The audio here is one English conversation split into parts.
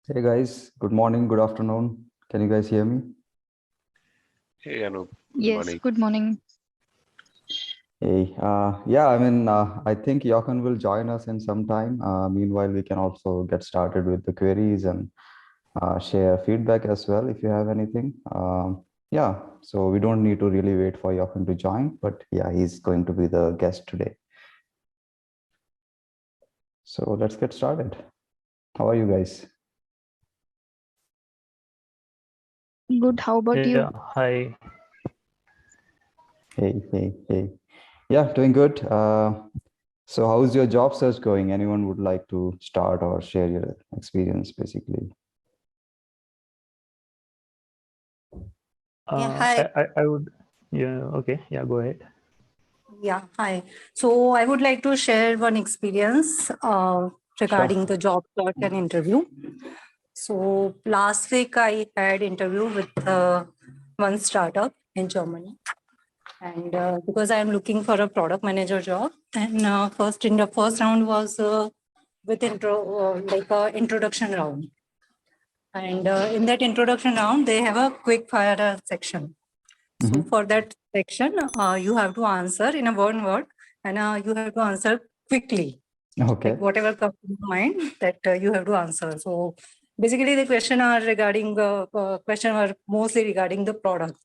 Hey guys, good morning, good afternoon. Can you guys hear me? Hey, Anoop. Good Yes, morning. good morning. Hey, I think Jochen will join us in some time. Meanwhile, we can also get started with the queries and share feedback as well if you have anything. So we don't need to really wait for Jochen to join, but yeah, he's going to be the guest today. So let's get started. How are you guys? Good. How about you? Hi. Hey. Yeah, doing good. So how's your job search going? Anyone would like to start or share your experience, basically? Hi. I would, okay, go ahead. Yeah, hi. So I would like to share one experience regarding Sure. the job search and interview. So last week I had interview with one startup in Germany, and because I am looking for a product manager job, and first in the first round was with introduction round, and in that introduction round they have a quick fire section. So for that section, you have to answer in a one word, and you have to answer quickly. Okay. Like whatever comes to mind that you have to answer. So basically, the question are mostly regarding the product.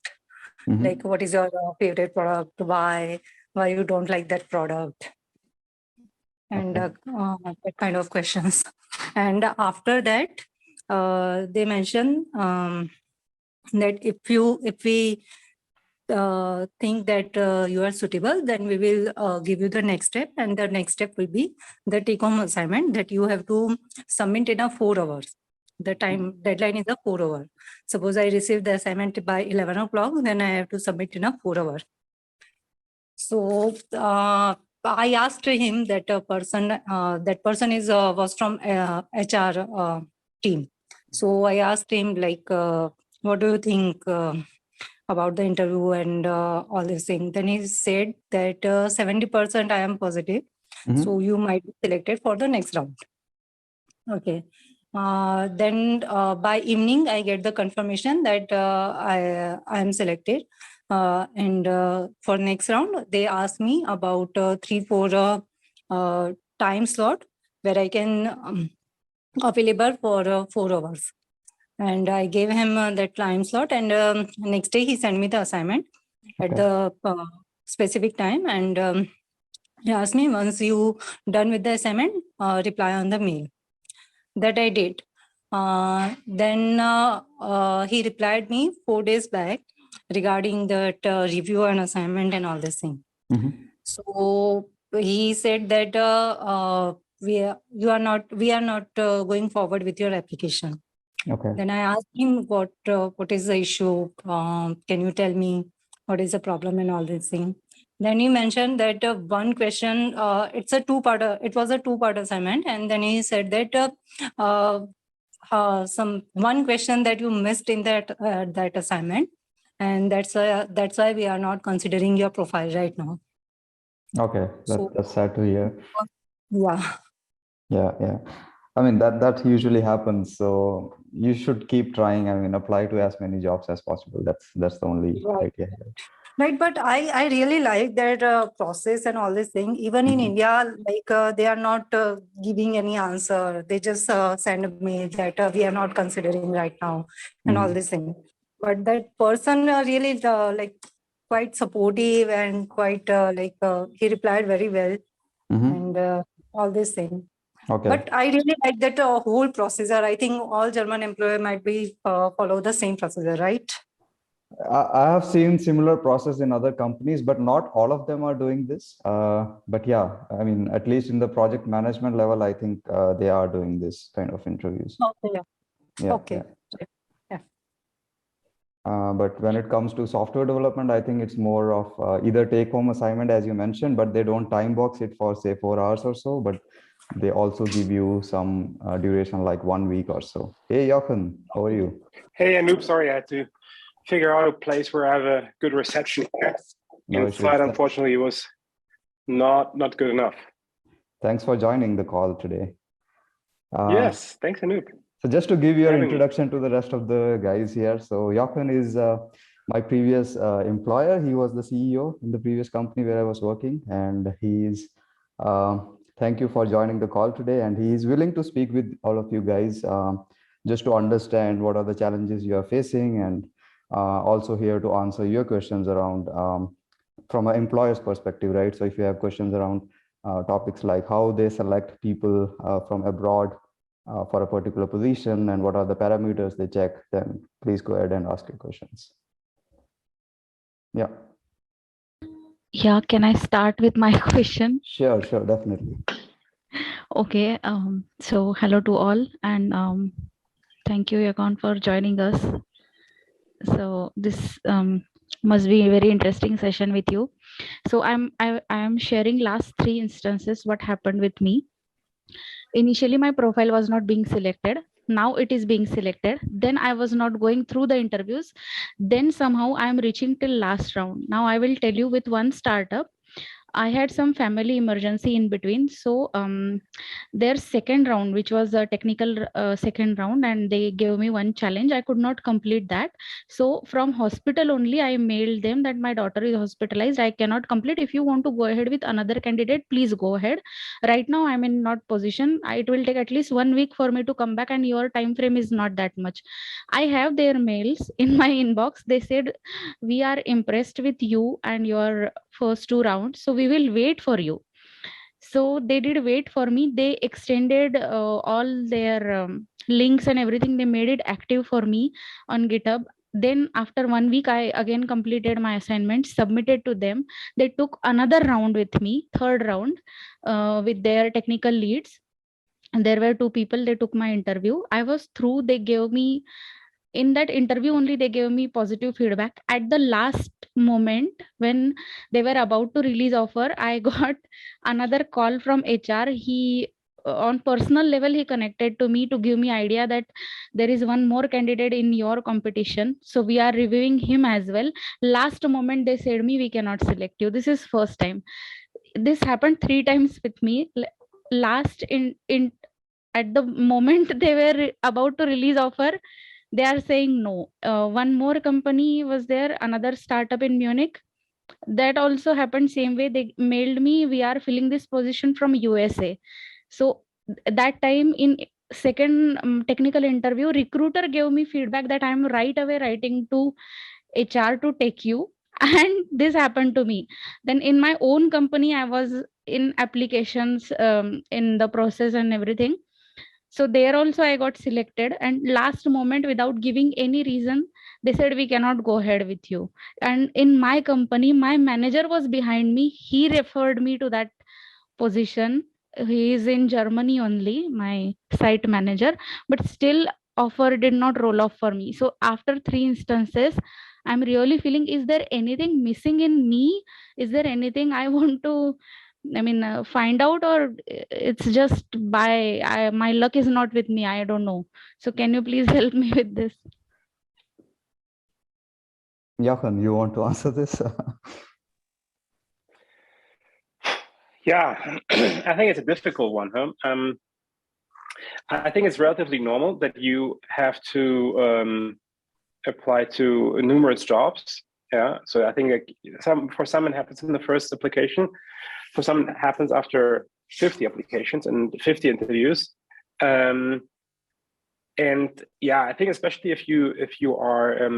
Like what is your favorite product? Why you don't like that product? And that kind of questions. And after that, they mention that if we think that you are suitable, then we will give you the next step, and the next step will be the take-home assignment that you have to submit in a 4 hours. The time deadline is a 4 hour. Suppose I receive the assignment by 11 o'clock, then I have to submit in a 4 hour. So I asked him that that person was from HR team. So I asked him like, what do you think about the interview and all these things? Then he said that 70% I am positive. So you might be selected for the next round. Okay. Then by evening, I get the confirmation that I am selected. And for next round, they ask me about 3-4 time slot where I can available for 4 hours. And I gave him that time slot, and next day he sent me the assignment at the specific time, and he asked me, once you done with the assignment, reply on the mail. That I did. Then he replied me 4 days back regarding that review and assignment and all this thing. So he said that we are not going forward with your application. Okay. Then I asked him what is the issue? Can you tell me what is the problem and all this thing? Then he mentioned that one question, it was a two-part assignment, and then he said that one question that you missed in that assignment, and that's why we are not considering your profile right now. Okay, that's sad to hear. Yeah. I mean, that usually happens. So you should keep trying. I mean, apply to as many jobs as possible. That's the only idea here. Right, but I really like that process and all this thing. Even in India, like they are not giving any answer. They just send a mail that we are not considering right now and all this thing. But that person really like quite supportive and quite he replied very well and all this thing. Okay. But I really like that whole procedure. I think all German employer might be follow the same procedure, right? I have seen similar process in other companies, but not all of them are doing this. But yeah, I mean, at least in the project management level, I think they are doing this kind of interviews. Okay. Yeah. Okay. Yeah. But when it comes to software development, I think it's more of either take-home assignment, as you mentioned, but they don't time box it for say 4 hours or so, but they also give you some duration like 1 week or so. Hey, Jochen, how are you? Hey, Anoop. Sorry, I had to figure out a place where I have a good reception. Inside, unfortunately, it was not good enough. Thanks for joining the call today. Yes, thanks, Anoop. So just to give you an having me. introduction to the rest of the guys here. So Jochen is my previous employer. He was the CEO in the previous company where I was working, and he's thank you for joining the call today. And he is willing to speak with all of you guys just to understand what are the challenges you are facing, and also here to answer your questions around from an employer's perspective, right? So if you have questions around topics like how they select people from abroad for a particular position and what are the parameters they check, then please go ahead and ask your questions. Yeah. Yeah, can I start with my question? Sure, definitely. Okay, so hello to all, and thank you, Jochen, for joining us. So this must be a very interesting session with you. So I am sharing last 3 instances what happened with me. Initially, my profile was not being selected. Now it is being selected. Then I was not going through the interviews. Then somehow I am reaching till last round. Now I will tell you with one startup. I had some family emergency in between. So their second round, which was a technical second round, and they gave me one challenge. I could not complete that. So from hospital only, I mailed them that my daughter is hospitalized. I cannot complete. If you want to go ahead with another candidate, please go ahead. Right now, I'm in not position. It will take at least 1 week for me to come back, and your time frame is not that much. I have their mails in my inbox. They said, we are impressed with you and your first 2 rounds, so we will wait for you. So they did wait for me. They extended all their links and everything. They made it active for me on GitHub. Then after 1 week, I again completed my assignment, submitted to them. They took another round with me, third round, with their technical leads. And there were 2 people. They took my interview. I was through. They gave me, in that interview only, they gave me positive feedback. At the last moment, when they were about to release offer, I got another call from HR. He on personal level, he connected to me to give me idea that there is one more candidate in your competition, so we are reviewing him as well. Last moment they said me, we cannot select you. This is first time. This happened 3 times with me. Last in at the moment they were about to release offer, they are saying no. One more company was there, another startup in Munich. That also happened same way. They mailed me, we are filling this position from USA. So that time in second technical interview, recruiter gave me feedback that I'm right away writing to HR to take you. And this happened to me. Then in my own company, I was in applications, in the process and everything. So there also I got selected, and last moment, without giving any reason, they said we cannot go ahead with you. And in my company, my manager was behind me. He referred me to that position. He is in Germany only, my site manager, but still offer did not roll off for me. So after 3 instances, I'm really feeling, is there anything missing in me? Is there anything I want to, find out, or it's just my luck is not with me? I don't know. So can you please help me with this? Jochen, you want to answer this? Yeah, I think it's a difficult one. Huh? I think it's relatively normal that you have to apply to numerous jobs. Yeah, so I think for some it happens in the first application. For some it happens after 50 applications and 50 interviews. And yeah, I think especially if you are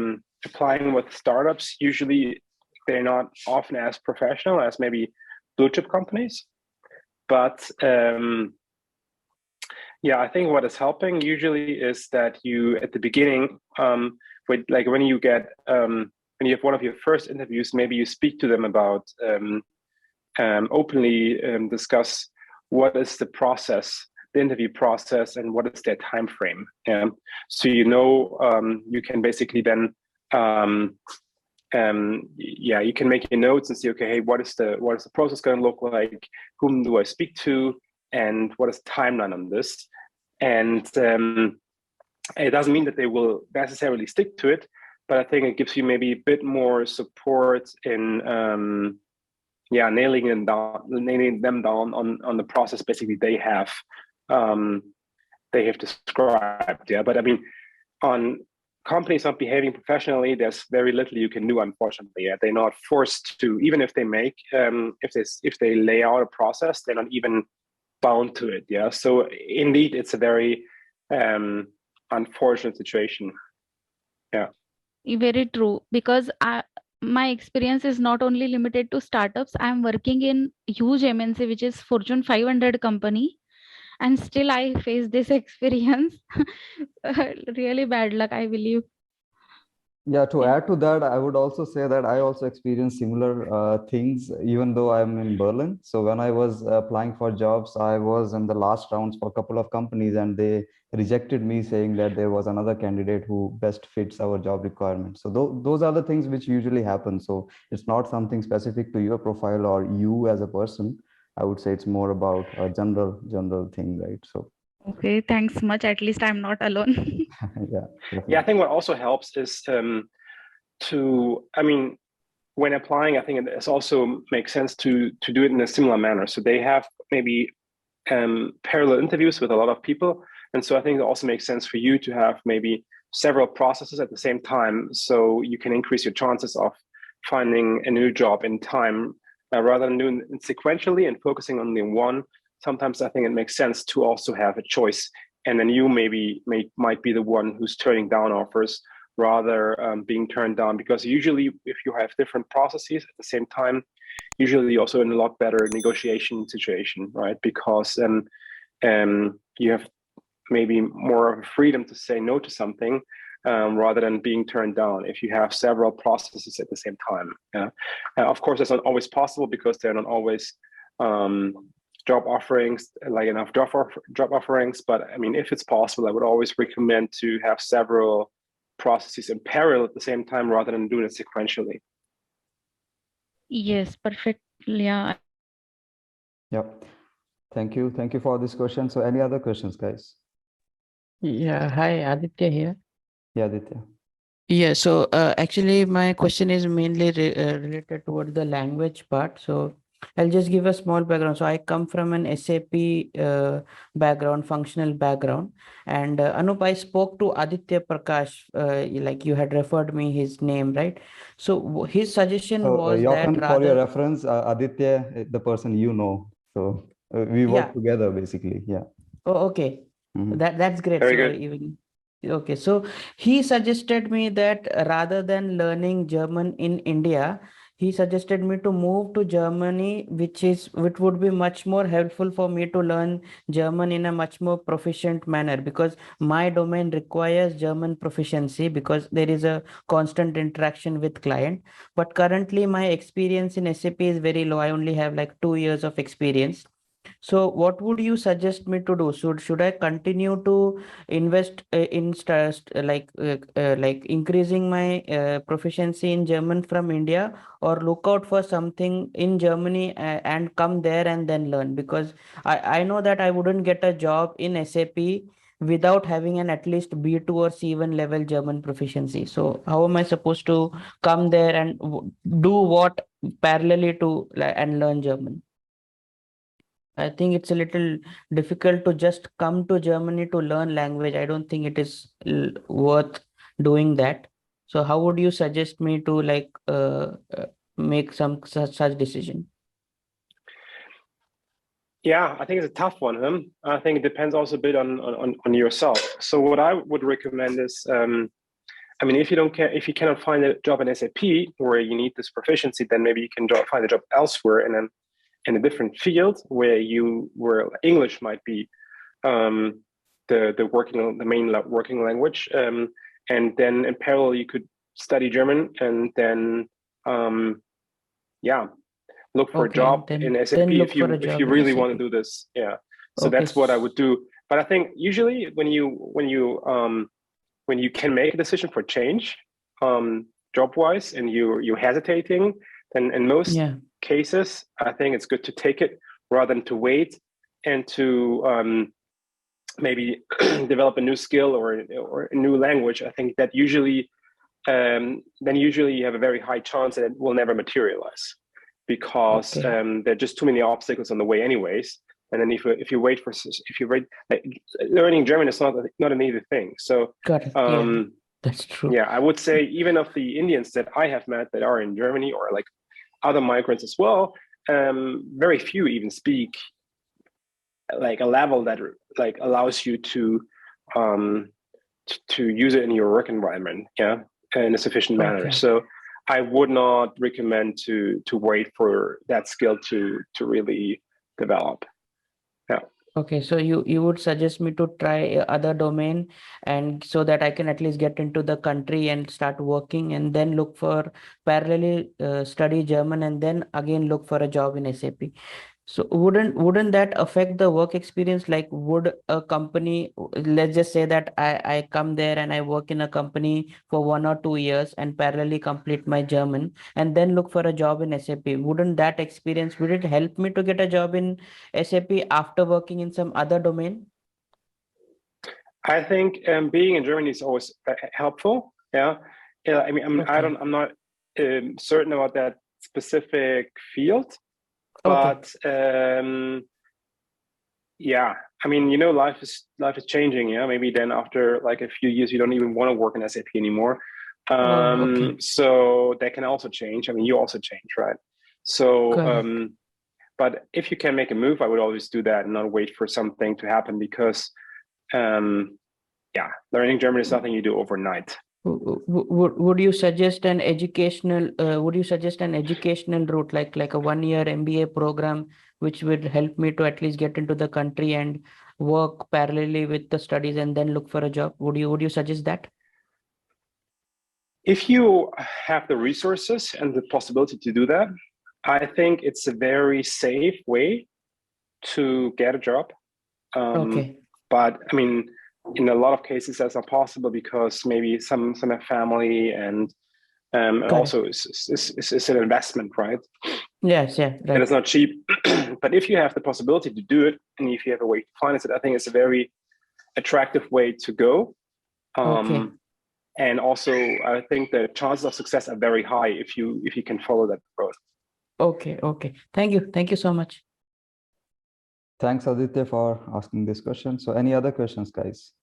applying with startups, usually they're not often as professional as maybe blue chip companies. But yeah, I think what is helping usually is that you at the beginning, when you have one of your first interviews, maybe you speak to them about openly discuss what is the process, the interview process, and what is their time frame. So you can basically then you can make your notes and see, okay, hey, what is the process going to look like? Whom do I speak to? And what is the timeline on this? And it doesn't mean that they will necessarily stick to it, but I think it gives you maybe a bit more support in nailing them down on the process basically they have. they have described. Yeah, but I mean, on companies not behaving professionally, there's very little you can do, unfortunately. Yeah, they're not forced to, even if they make, if they lay out a process, they're not even bound to it. Yeah, so indeed, it's a very unfortunate situation. Yeah, very true, because my experience is not only limited to startups. I'm working in huge MNC, which is Fortune 500 company, and still I face this experience. Really bad luck, I believe. Yeah, to Yeah. add to that, I would also say that I also experienced similar things, even though I'm in Berlin. So when I was applying for jobs, I was in the last rounds for a couple of companies, and they rejected me, saying that there was another candidate who best fits our job requirements. So those are the things which usually happen. So it's not something specific to your profile or you as a person. I would say it's more about a general thing, right? So Okay, thanks much. At least I'm not alone. yeah, yeah. I definitely. think what also helps is I mean, when applying, I think it also makes sense to do it in a similar manner. So they have maybe parallel interviews with a lot of people, and so I think it also makes sense for you to have maybe several processes at the same time, so you can increase your chances of finding a new job in time, rather than doing it sequentially and focusing only on one. Sometimes I think it makes sense to also have a choice, and then you might be the one who's turning down offers rather being turned down, because usually if you have different processes at the same time, usually also in a lot better negotiation situation, right? Because you have maybe more of a freedom to say no to something, rather than being turned down if you have several processes at the same time. Yeah. Of course, that's not always possible because they're not always job offerings, like enough job offerings. But I mean, if it's possible, I would always recommend to have several processes in parallel at the same time rather than doing it sequentially. Yes, perfect. Yeah. Yep. Thank you. Thank you for this question. So any other questions, guys? Yeah, hi, Aditya here. Yeah, Aditya. Yeah, so actually my question is mainly related toward the language part. So I'll just give a small background. So I come from an SAP background, functional background. And Anoop, I spoke to Aditya Prakash, like you had referred me his name, right? So his suggestion So, was that Jochen, for your rather, reference, Aditya, the person you know. So we work yeah, together, basically. Yeah. oh, okay. Mhm. That's great. Very So good. even okay, so he suggested me that rather than learning German in India, he suggested me to move to Germany, which would be much more helpful for me to learn German in a much more proficient manner, because my domain requires German proficiency because there is a constant interaction with client. But currently my experience in SAP is very low. I only have like 2 years of experience. So what would you suggest me to do? Should I continue to invest in like increasing my proficiency in German from India, or look out for something in Germany and come there and then learn? Because I know that I wouldn't get a job in SAP without having an at least B2 or C1 level German proficiency. So how am I supposed to come there and do what parallelly to and learn German? I think it's a little difficult to just come to Germany to learn language. I don't think it is worth doing that. So how would you suggest me to like make some such decision? Yeah, I think it's a tough one. I think it depends also a bit on yourself. So what I would recommend is, I mean, if you cannot find a job in SAP where you need this proficiency, then maybe you can find a job elsewhere in a different field where English might be the main working language, and then in parallel you could study German, and then yeah, look for a Okay, job in SAP then look for a if job you in really want to SAP. do this. Yeah, so Okay. that's what I would do. But I think usually when you can make a decision for change, job wise, and you're hesitating, then in most cases I think it's good to take it rather than to wait and to maybe develop a new skill or a new language. I think that usually then usually you have a very high chance that it will never materialize, because there are just too many obstacles on the way anyways. And then if you wait, like, learning German is not an easy thing. So Got it. Yeah, that's true. yeah, I would say even of the Indians that I have met that are in Germany, or like other migrants as well, very few even speak like a level that like allows you to use it in your work environment, yeah, in a sufficient manner. Okay. So I would not recommend to wait for that skill to really develop. Yeah. Okay, so you would suggest me to try other domain, and so that I can at least get into the country and start working, and then look for parallelly study German, and then again look for a job in SAP. So wouldn't that affect the work experience? Like, would a company, let's just say that I come there and I work in a company for 1 or 2 years and parallelly complete my German and then look for a job in SAP. Wouldn't that experience, would it help me to get a job in SAP after working in some other domain? I think being in Germany is always helpful. Yeah. Yeah. I mean, I'm not certain about that specific field, but yeah, I mean, life is changing. Yeah, maybe then after like a few years, you don't even want to work in SAP anymore. So that can also change. I mean, you also change, right? So, but if you can make a move, I would always do that and not wait for something to happen, because yeah, learning German is nothing you do overnight. Would you suggest an educational route, like a 1-year MBA program, which would help me to at least get into the country and work parallelly with the studies and then look for a job? Would you suggest that? If you have the resources and the possibility to do that, I think it's a very safe way to get a job. But I mean, in a lot of cases, that's not possible, because maybe some have family, and also it's an investment, right? Yes, yeah, right. And it's not cheap. But if you have the possibility to do it, and if you have a way to finance it, I think it's a very attractive way to go. And also, I think the chances of success are very high if you can follow that road. Okay. Thank you so much. Thanks, Aditya, for asking this question. So any other questions, guys?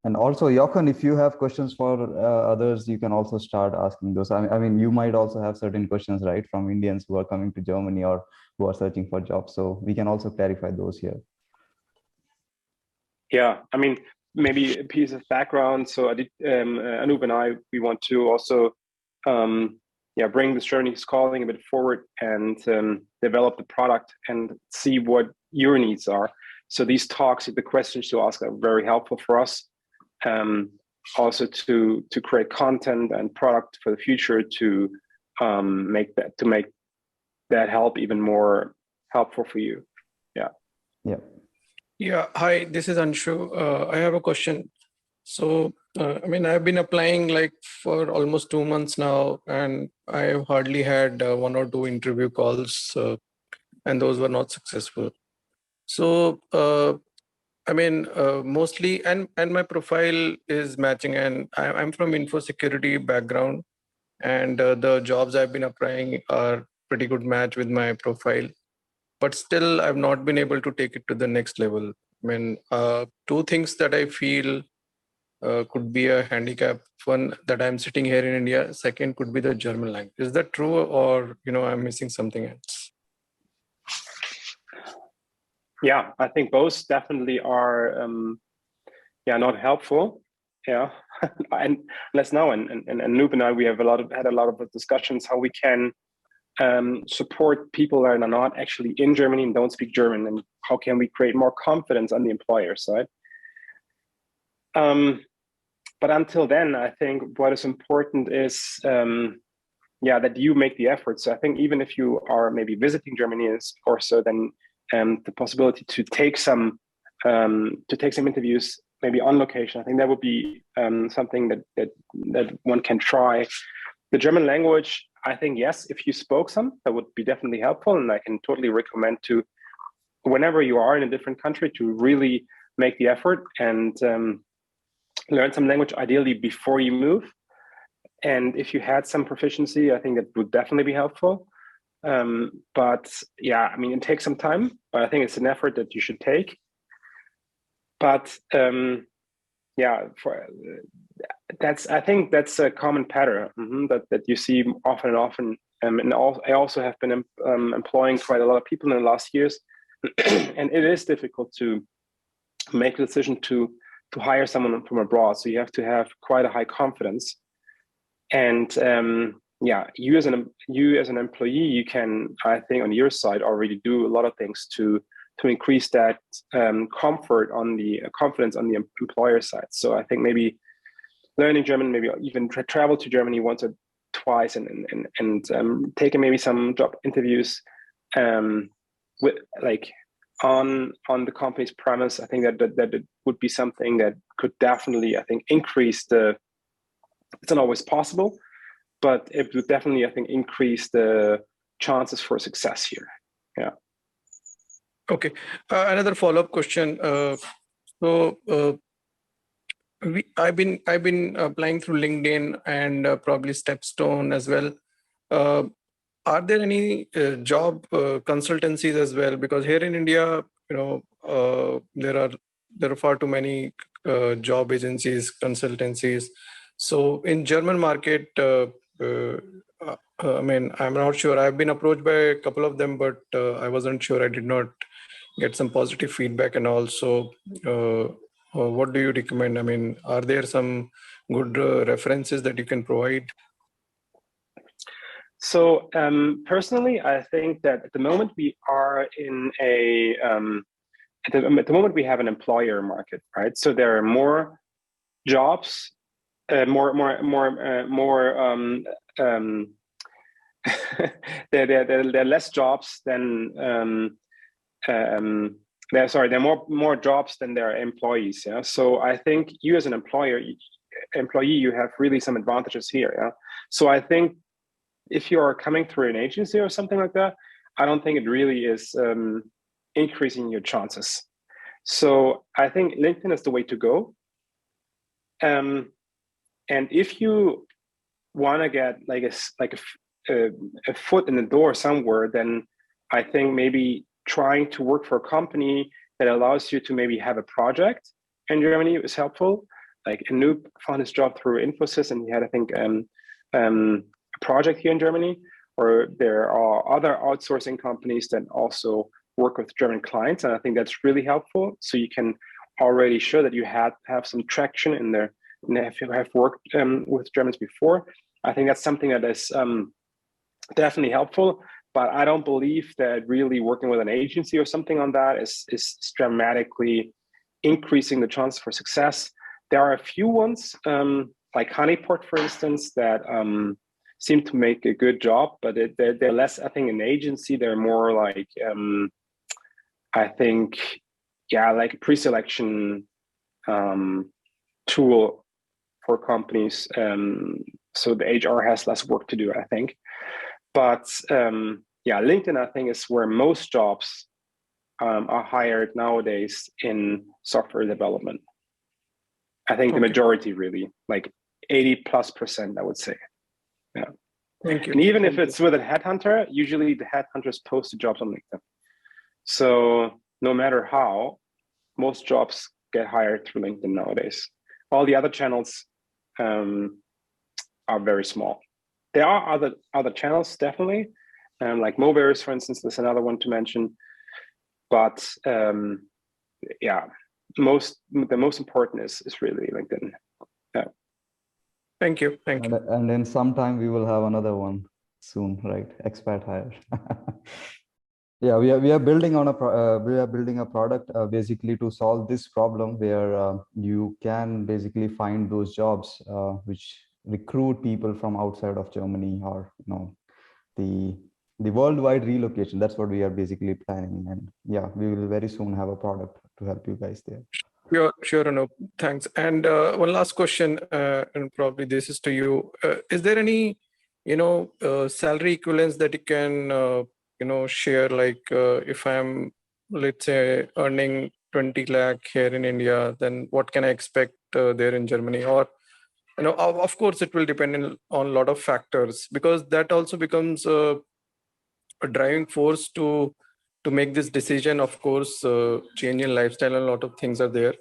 And also, Jochen, if you have questions for others, you can also start asking those. I mean, you might also have certain questions, right, from Indians who are coming to Germany or who are searching for jobs. So we can also clarify those here. Yeah, I mean, maybe a piece of background. So Anoop and I, we want to also bring this Germany's calling a bit forward and develop the product and see what your needs are. So these talks, the questions to ask, are very helpful for us. Also to create content and product for the future to make that help even more helpful for you. Yeah. Hi, this is Anshu. I have a question. So, I mean, I've been applying like for almost 2 months now, and I've hardly had 1 or 2 interview calls, and those were not successful. So, I mean, mostly, and my profile is matching, and I'm from info security background, and the jobs I've been applying are pretty good match with my profile. But still, I've not been able to take it to the next level. I mean, 2 things that I feel could be a handicap. One, that I'm sitting here in India. Second, could be the German language. Is that true, or I'm missing something else? Yeah, I think both definitely are not helpful. Yeah, and let's now and Anoop and I, we have had a lot of discussions how we can support people that are not actually in Germany and don't speak German, and how can we create more confidence on the employer side. But until then, I think what is important is that you make the effort. So I think even if you are maybe visiting Germany or so, then the possibility to take some interviews maybe on location, I think that would be something that one can try. The German language, I think, yes, if you spoke some, that would be definitely helpful. And I can totally recommend to, whenever you are in a different country, to really make the effort and learn some language, ideally before you move. And if you had some proficiency, I think that would definitely be helpful. But yeah, I mean, it takes some time, but I think it's an effort that you should take. But yeah, I think that's a common pattern that you see often and often. And I also have been employing quite a lot of people in the last years, and it is difficult to make the decision to hire someone from abroad. So you have to have quite a high confidence. And yeah, you as an employee, you can, I think, on your side already do a lot of things to increase that comfort on the confidence on the employer side. So I think maybe learning German, maybe even travel to Germany once or twice, and taking maybe some job interviews with like on the company's premise. I think that it would be something that could definitely, I think, increase the. It's not always possible, but it would definitely, I think, increase the chances for success here. Yeah. Okay. Another follow-up question. I've been applying through LinkedIn and probably Stepstone as well. Are there any job consultancies as well? Because here in India, there are far too many job agencies, consultancies. So in German market, I mean, I'm not sure. I've been approached by a couple of them, but I wasn't sure. I did not get some positive feedback, and also. What do you recommend? I mean, are there some good references that you can provide? So personally, I think that at the moment we are in a at the moment we have an employer market, right? So there are more jobs, more there are less jobs than there are more jobs than there are employees. Yeah. So I think you as an employee, you have really some advantages here. Yeah. So I think if you are coming through an agency or something like that, I don't think it really is increasing your chances. So I think LinkedIn is the way to go. And if you want to get like a foot in the door somewhere, then I think maybe trying to work for a company that allows you to maybe have a project in Germany is helpful. Like Anoop found his job through Infosys, and he had, I think, a project here in Germany. Or there are other outsourcing companies that also work with German clients, and I think that's really helpful. So you can already show that you have some traction in there, and if you have worked with Germans before. I think that's something that is definitely helpful. But I don't believe that really working with an agency or something on that is dramatically increasing the chance for success. There are a few ones, like Honeyport, for instance, that seem to make a good job, but they're less, I think, an agency. They're more like, I think, yeah, like a pre-selection tool for companies. So the HR has less work to do, I think. But yeah, LinkedIn, I think, is where most jobs are hired nowadays in software development. I think the majority, really, like 80+%, I would say. Yeah. Thank you. And even if it's with a headhunter, usually the headhunters post the jobs on LinkedIn. So no matter how, most jobs get hired through LinkedIn nowadays. All the other channels are very small. There are other channels, definitely, like Moverse, for instance. There's another one to mention. But yeah, the most important is really LinkedIn. Yeah. Thank you. Thank you. And in some time we will have another one soon, right? Expat hire. Yeah, we are building on a product basically to solve this problem, where you can basically find those jobs which recruit people from outside of Germany, or the worldwide relocation. That's what we are basically planning, and yeah, we will very soon have a product to help you guys there. Sure, Anoop. Thanks. And one last question, and probably this is to you. Is there any, salary equivalence that you can, share? Like if I'm, let's say, earning 20 lakh here in India, then what can I expect there in Germany? Or, of course, it will depend on a lot of factors, because that also becomes a driving force to make this decision. Of course, change in lifestyle, a lot of things are there.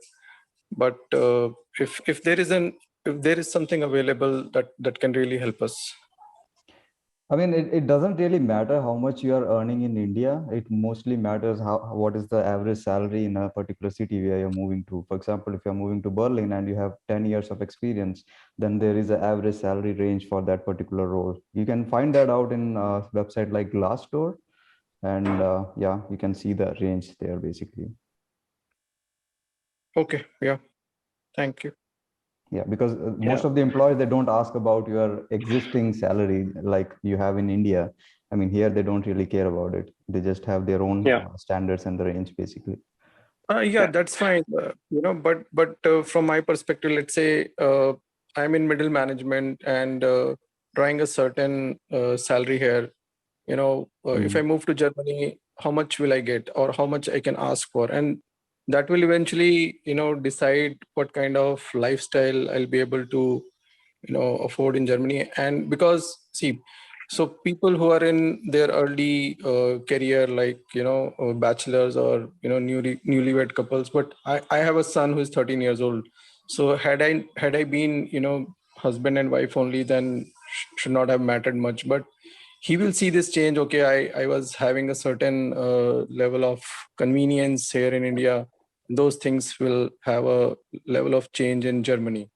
But if there is something available that can really help us. I mean, it doesn't really matter how much you are earning in India. It mostly matters what is the average salary in a particular city where you're moving to. For example, if you're moving to Berlin and you have 10 years of experience, then there is an average salary range for that particular role. You can find that out in a website like Glassdoor, and yeah, you can see the range there basically. Okay, yeah, thank you. Yeah, because most of the employers, they don't ask about your existing salary like you have in India. I mean, here they don't really care about it. They just have their own standards and the range basically. Yeah, that's fine. But from my perspective, let's say I'm in middle management and drawing a certain salary here. If I move to Germany, how much will I get, or how much I can ask for, and that will eventually, decide what kind of lifestyle I'll be able to, afford in Germany. And because see, so people who are in their early career, like bachelors or newlywed couples, but I have a son who is 13 years old. So had I been husband and wife only, then should not have mattered much. But he will see this change. Okay, I was having a certain level of convenience here in India. Those things will have a level of change in Germany.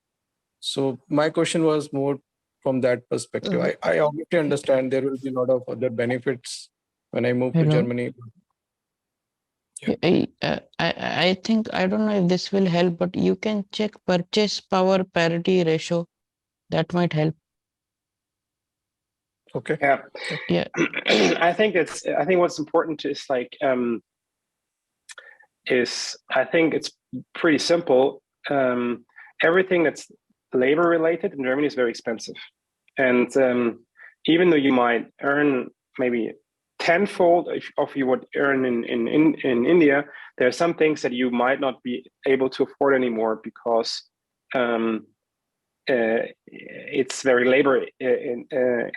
So my question was more from that perspective. I obviously understand there will be a lot of other benefits when I move to Germany. I think, I don't know if this will help, but you can check purchase power parity ratio. That might help. Okay. Yeah. I think what's important is like I think it's pretty simple. Everything that's labor related in Germany is very expensive, and even though you might earn maybe tenfold of you would earn in India, there are some things that you might not be able to afford anymore because it's very labor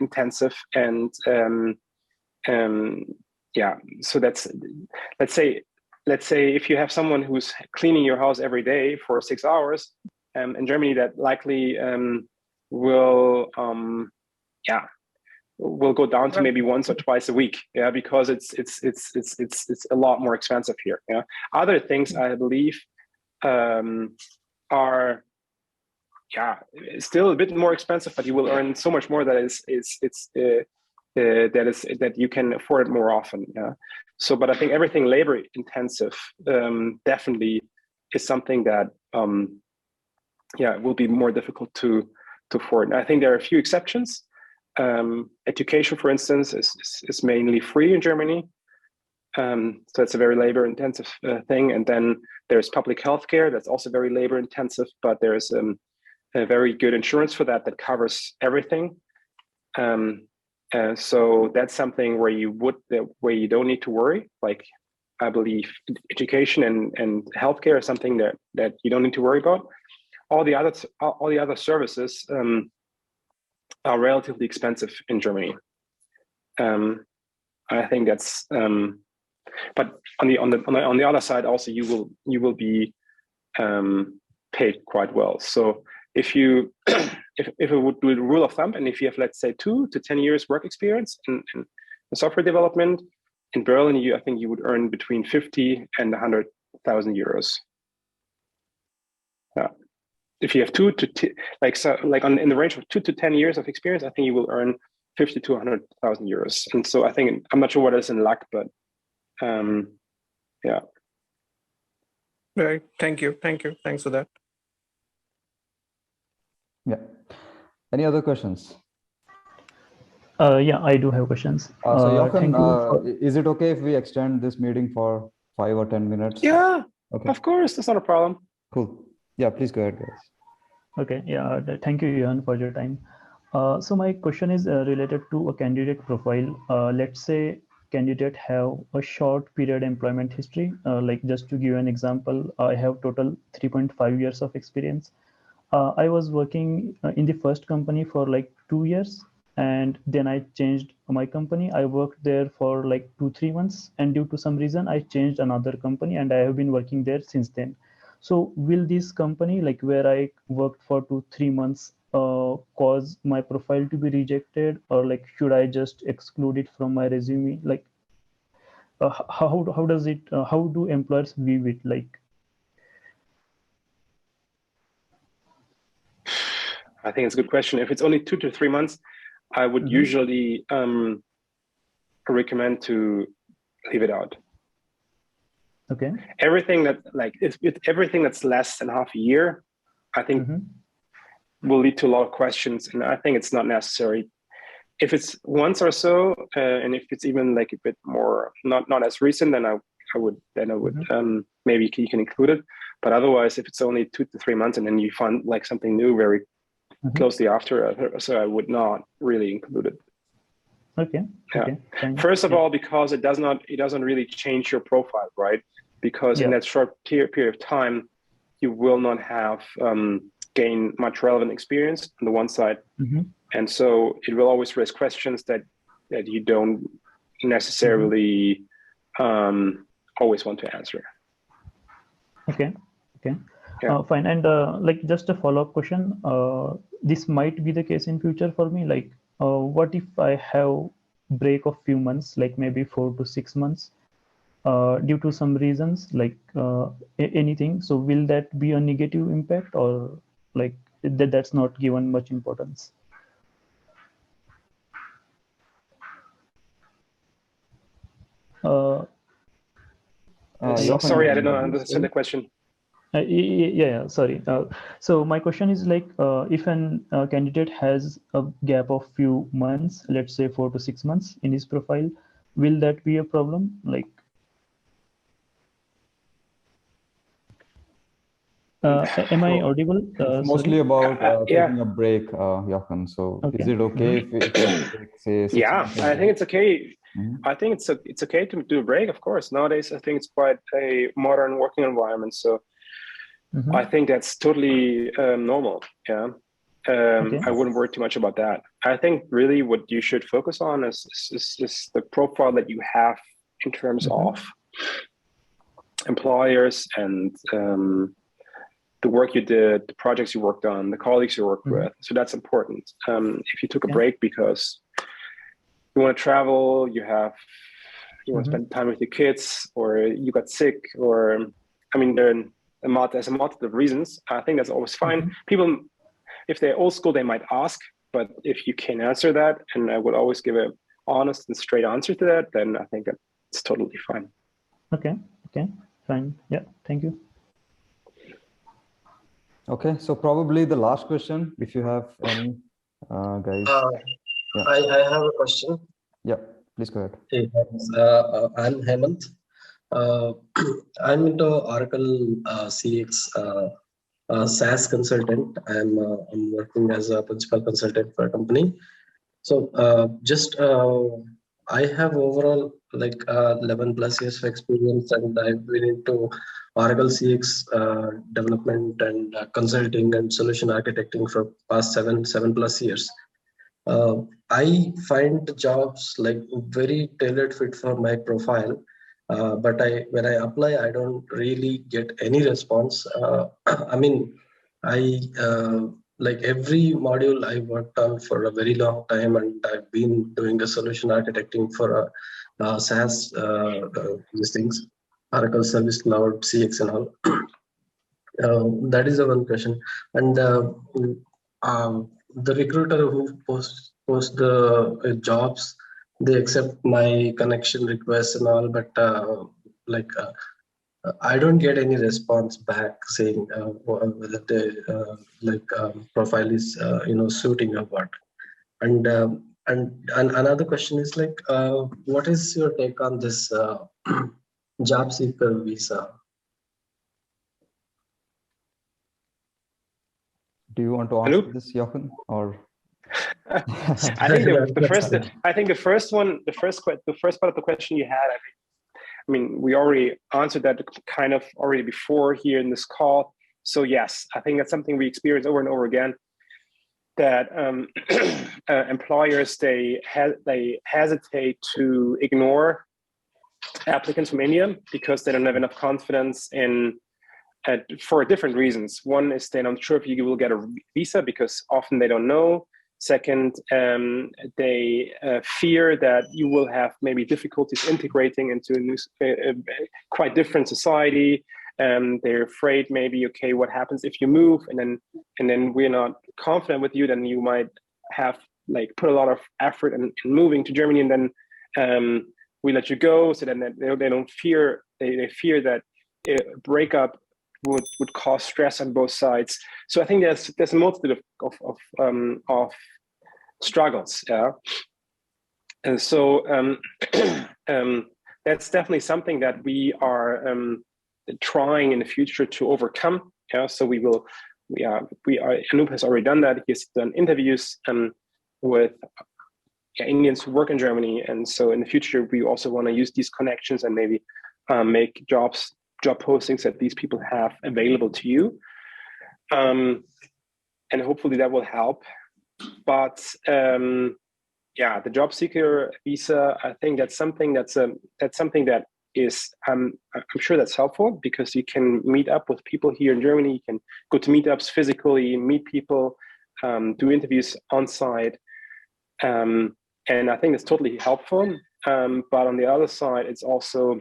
intensive, and yeah. So that's, let's say if you have someone who's cleaning your house every day for 6 hours, in Germany, that likely will go down to maybe once or twice a week, because it's a lot more expensive here. Other things I believe are still a bit more expensive, but you will earn so much more that that you can afford it more often. So, but I think everything labor intensive definitely is something that it will be more difficult to afford. And I think there are a few exceptions. Education, for instance, is mainly free in Germany. So it's a very labor intensive thing. And then there's public healthcare that's also very labor intensive, but there's a very good insurance for that covers everything. So that's something where you don't need to worry. Like, I believe education and healthcare is something that you don't need to worry about. All the other services are relatively expensive in Germany. I think that's. But on the other side, also you will be paid quite well. So if you if it would do a rule of thumb, and if you have, let's say, 2 to 10 years work experience in software development in Berlin, I think you would earn between 50 and 100,000 euros. If you have in the range of 2 to 10 years of experience, I think you will earn 50 to 100,000 euros. And so I think, I'm not sure what is in luck, but yeah. Right. Thank you. Thanks for that. Yeah. Any other questions? Yeah, I do have questions. So Jochen, is it okay if we extend this meeting for 5 or 10 minutes? Yeah, okay. Of course, that's not a problem. Cool. Yeah, please go ahead, guys. Okay, yeah, thank you, Johan, for your time. So my question is related to a candidate profile. Let's say candidate have a short period employment history. Like, just to give an example, I have total 3.5 years of experience. I was working in the first company for like 2 years, and then I changed my company. I worked there for like 2-3 months, and due to some reason I changed another company, and I have been working there since then. So will this company, like where I worked for 2-3 months, cause my profile to be rejected, or like should I just exclude it from my resume? Like how does it how do employers view it? Like I think it's a good question. If it's only 2 to 3 months, I would usually recommend to leave it out. Okay. Everything that if everything that's less than half a year, I think will lead to a lot of questions, and I think it's not necessary. If it's once or so, and if it's even like a bit more not as recent, then I would maybe you can include it. But otherwise, if it's only 2 to 3 months and then you find like something new very closely after, so I would not really include it. Okay. Yeah. Okay. Fine. First of all, because it doesn't really change your profile, right? Because in that short period of time, you will not have gain much relevant experience on the one side, and so it will always raise questions that you don't necessarily always want to answer. Okay. Okay. Yeah. Fine. And like just a follow-up question. This might be the case in future for me. Like, what if I have break of few months, like maybe 4 to 6 months, due to some reasons, like anything? So will that be a negative impact, or like that's not given much importance? Sorry, I didn't understand the question. Yeah, sorry. So my question is like, if an candidate has a gap of few months, let's say 4 to 6 months in his profile, will that be a problem? Like, am I audible? It's mostly about taking a break, Jochen. So is it okay if we take, say, 6 months? I think it's okay. I think it's okay to do a break, of course. Nowadays, I think it's quite a modern working environment. So I think that's totally normal. Yeah. I wouldn't worry too much about that. I think really what you should focus on is the profile that you have in terms of employers and the work you did, the projects you worked on, the colleagues you worked with. So that's important. If you took a break because you want to travel, you want to spend time with your kids, or you got sick, or I mean, there's a multitude of reasons. I think that's always fine. People, if they're old school, they might ask, but if you can answer that, and I would always give an honest and straight answer to that, then I think it's totally fine. Okay. Okay. Fine. Yeah. Thank you. Okay, so probably the last question, if you have any, guys. I have a question. Yeah, please go ahead. Hey, I'm Hemant. I'm into Oracle CX SaaS consultant. I'm working as a principal consultant for a company. So I have overall like 11 plus years of experience, and I've been into Oracle CX development and consulting and solution architecting for past seven plus years. I find jobs like very tailored fit for my profile, but when I apply, I don't really get any response. I mean, like every module I worked on for a very long time, and I've been doing the solution architecting for a SaaS these things, Oracle Service Cloud, CX and all. That is the one question. And the recruiter who posts the jobs, they accept my connection requests and all, but I don't get any response back saying whether the profile is suiting or what. And another question is like, what is your take on this job seeker visa? Do you want to answer this, Jochen, or? I think the first part of the question you had, I mean, we already answered that kind of already before here in this call. So yes, I think that's something we experience over and over again. that employers they hesitate to ignore applicants from India because they don't have enough confidence in for different reasons. One is they're not sure if you will get a visa because often they don't know. Second, they fear that you will have maybe difficulties integrating into a new, quite different society. They're afraid maybe, okay, what happens if you move and then we're not confident with you, then you might have like put a lot of effort in moving to Germany, and then we let you go. So then they don't fear, they fear that a breakup would cause stress on both sides. So I think there's a multitude of struggles. Yeah. And so that's definitely something that we are trying in the future to overcome. Yeah. So Anoop has already done that. He's done interviews with Indians who work in Germany. And so in the future, we also want to use these connections and maybe make job postings that these people have available to you. And hopefully that will help. But yeah, the job seeker visa, I think that's something that is, I'm sure that's helpful because you can meet up with people here in Germany. You can go to meetups physically, meet people, do interviews on site. And I think it's totally helpful. But on the other side, it also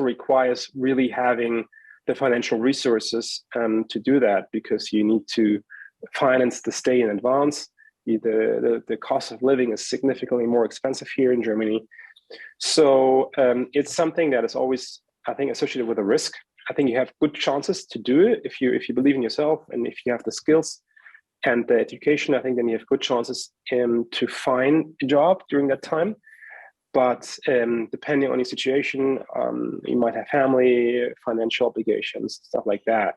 requires really having the financial resources to do that, because you need to finance the stay in advance. The cost of living is significantly more expensive here in Germany. So it's something that is always, I think, associated with a risk. I think you have good chances to do it if you believe in yourself and if you have the skills and the education. I think then you have good chances to find a job during that time. But depending on your situation, you might have family, financial obligations, stuff like that.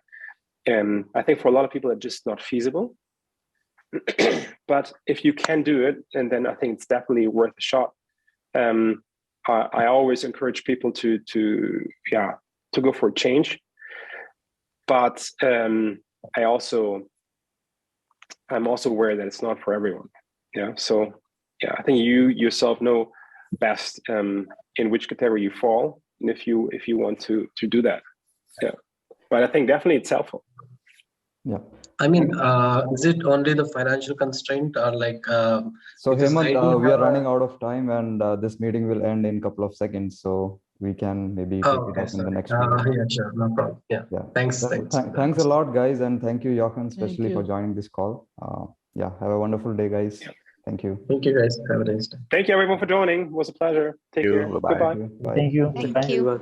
I think for a lot of people, it's just not feasible. But if you can do it, and then I think it's definitely worth a shot. I always encourage people to go for a change. But I'm also aware that it's not for everyone. Yeah. So yeah, I think you yourself know best in which category you fall, and if you want to do that. Yeah. But I think definitely it's helpful. Yeah. I mean, is it only the financial constraint, or like? So Hemant, we are running out of time, and this meeting will end in a couple of seconds. So we can maybe pick it up in the next meeting. Yeah, sure, no problem. Yeah. Thanks. Thanks a lot, guys, and thank you, Jochen, especially for joining this call. Yeah, have a wonderful day, guys. Yeah. Thank you. Thank you, guys. Have a nice day. Thank you, everyone, for joining. It was a pleasure. Take care. Bye-bye. Goodbye. Bye. Thank you. Thank you.